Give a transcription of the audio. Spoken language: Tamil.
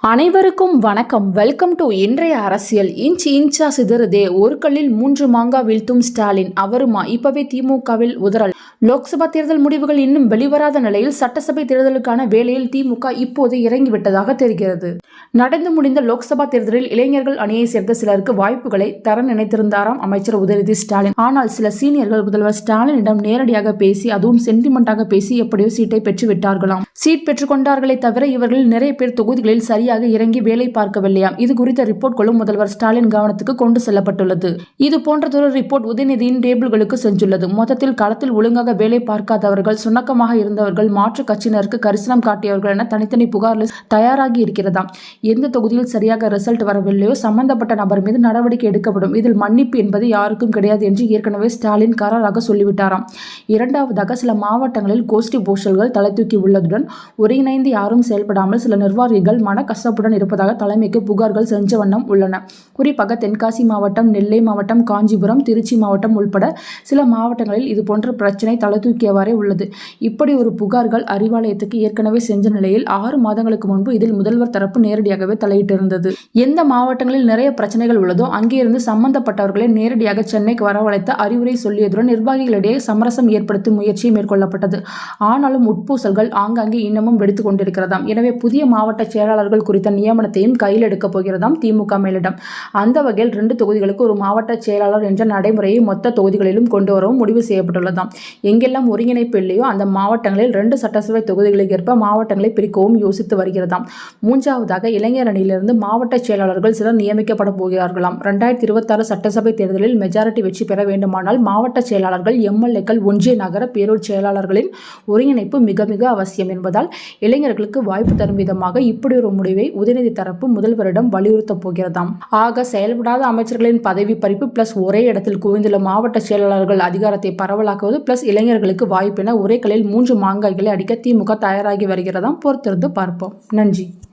அனைவருக்கும் வணக்கம். வெல்கம் டு இன்றைய அரசியல். இன்ச்சா சிதறுதே, ஒரு கல்லில் 3 மாங்கா வீழ்த்தும் ஸ்டாலின். அவருமா இப்பவே திமுகவில் உதறல். லோக்சபா தேர்தல் முடிவுகள் இன்னும் வெளிவராத நிலையில் சட்டசபை தேர்தலுக்கான வேலையில் திமுக இப்போது இறங்கிவிட்டதாக தெரிகிறது. நடந்து முடிந்த லோக்சபா தேர்தலில் இளைஞர்கள் அணியை சேர்ந்த சிலருக்கு வாய்ப்புகளை தர நினைத்திருந்தாராம் அமைச்சர் உதயநிதி ஸ்டாலின். ஆனால் சில சீனியர்கள் முதல்வர் ஸ்டாலினிடம் நேரடியாக பேசி, அதுவும் சென்டிமெண்டாக பேசி எப்படியோ சீட்டை பெற்றுவிட்டார்களாம். சீட் பெற்றுக்கொண்டார்களே தவிர இவர்கள் நிறைய பேர் தொகுதிகளில் சரியாக இறங்கி வேலை பார்க்கவில்லையாம். இது குறித்த ரிப்போர்ட்களும் முதல்வர் ஸ்டாலின் கவனத்துக்கு கொண்டு செல்லப்பட்டுள்ளது. இது போன்றதொரு ரிப்போர்ட் உதயநிதியின் டேபிள்களுக்கு சென்றுள்ளது. மொத்தத்தில் களத்தில் ஒழுங்காக வேலை பார்க்காதவர்கள், சுணக்கமாக இருந்தவர்கள், மாற்று கட்சியினருக்கு கரிசனம் காட்டியவர்கள் என தனித்தனி புகார் லிஸ்ட் தயாராகி இருக்கிறதாம். எந்த தொகுதியில் சரியாக ரிசல்ட் வரவில்லையோ சம்பந்தப்பட்ட நபர் மீது நடவடிக்கை எடுக்கப்படும். இதில் மன்னிப்பு என்பது யாருக்கும் கிடையாது என்று ஏற்கனவே ஸ்டாலின் கராராக சொல்லிவிட்டாராம். இரண்டாவதாக, சில மாவட்டங்களில் கோஷ்டி பூசல்கள் தலை தூக்கி உள்ளதுடன் ஒருங்கிணைந்து யாரும் செயல்படாமல் சில நிர்வாகிகள் மன கசப்புடன் இருப்பதாக தலைமைக்கு புகார்கள் சென்ற வண்ணம் உள்ளன. குறிப்பாக தென்காசி மாவட்டம், நெல்லை மாவட்டம், காஞ்சிபுரம், திருச்சி மாவட்டம் உள்பட சில மாவட்டங்களில் இதுபோன்ற பிரச்சனை தலை தூக்கியவாறே உள்ளது. இப்படி ஒரு புகார்கள் அறிவாலயத்துக்கு ஏற்கனவே சென்ற நிலையில் 6 மாதங்களுக்கு முன்பு இதில் முதல்வர் தரப்பு நேரடியாகவே தலையிட்டிருந்தது. எந்த மாவட்டங்களில் நிறைய பிரச்சனைகள் உள்ளதோ அங்கிருந்து சம்பந்தப்பட்டவர்களை நேரடியாக சென்னைக்கு வரவழைத்து அறிவுரை சொல்லியதுடன் நிர்வாகிகளிடையே சமரசம் ஏற்படுத்தும் முயற்சி மேற்கொள்ளப்பட்டது. ஆனாலும் உட்பூசல்கள் ஆங்காங்கே இன்னமும் வெடித்துக் கொண்டிருக்கிறதாம். எனவே புதிய மாவட்ட செயலாளர்கள் குறித்த நியமனத்தையும் கையில் எடுக்கப் போகிறதாம் திமுக மேலிடம். அந்த வகையில் 2 தொகுதிகளுக்கு ஒரு மாவட்ட செயலாளர் என்ற நடைமுறையை மொத்த தொகுதிகளிலும் கொண்டு வரவும் முடிவு செய்யப்பட்டுள்ளதாம். எங்கெல்லாம் ஒருங்கிணைப்பு இல்லையோ அந்த மாவட்டங்களில் 2 சட்டசபை தொகுதிகளுக்கு ஏற்ப மாவட்டங்களை பிரிக்கவும் யோசித்து வருகிறதாம். மூன்றாவதாக, இளைஞர் அணியிலிருந்து மாவட்ட செயலாளர்கள் சிலர் நியமிக்கப்பட போகிறார்களாம். 2026 சட்டசபை தேர்தலில் மெஜாரிட்டி வெற்றி பெற வேண்டுமானால் மாவட்ட செயலாளர்கள், எம்எல்ஏக்கள், ஒன்றிய நகர பேரூர் செயலாளர்களின் ஒருங்கிணைப்பு மிக மிக அவசியம் என்பதால் இளைஞர்களுக்கு வாய்ப்பு தரும் விதமாக இப்படி ஒரு முடிவை உதயநிதி தரப்பு முதல்வரிடம் வலியுறுத்த போகிறதாம். ஆக, செயல்படாத அமைச்சர்களின் பதவி பறிப்பு பிளஸ் ஒரே இடத்தில் குவிந்துள்ள மாவட்ட செயலாளர்கள் அதிகாரத்தை பரவலாக்குவது பிளஸ் இளைஞர்களுக்கு வாய்ப்பென ஒரே கல்லில் 3 மாங்காய்களை அடிக்க திமுக தயாராகி வருகிறதாம். பொறுத்திருந்து பார்ப்போம். நன்றி.